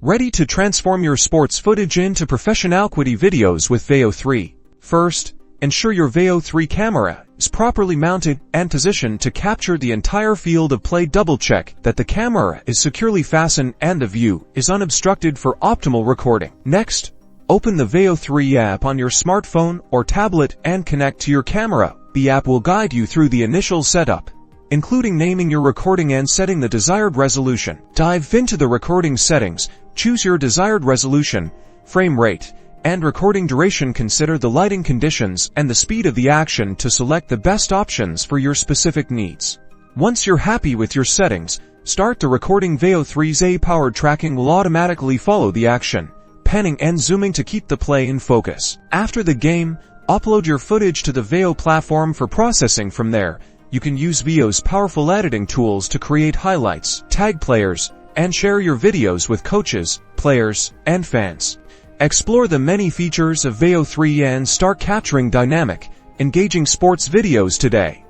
Ready to transform your sports footage into professional-quality videos with Veo 3. First, ensure your Veo 3 camera is properly mounted and positioned to capture the entire field of play. Double-check that the camera is securely fastened and the view is unobstructed for optimal recording. Next, open the Veo 3 app on your smartphone or tablet and connect to your camera. The app will guide you through the initial setup, including naming your recording and setting the desired resolution. Dive into the recording settings, choose your desired resolution, frame rate, and recording duration. Consider the lighting conditions and the speed of the action to select the best options for your specific needs. Once you're happy with your settings, start the recording. Veo 3's AI-powered tracking will automatically follow the action, panning and zooming to keep the play in focus. After the game, upload your footage to the Veo platform for processing. From there, you can use Veo's powerful editing tools to create highlights, tag players, and share your videos with coaches, players, and fans. Explore the many features of Veo 3 and start capturing dynamic, engaging sports videos today.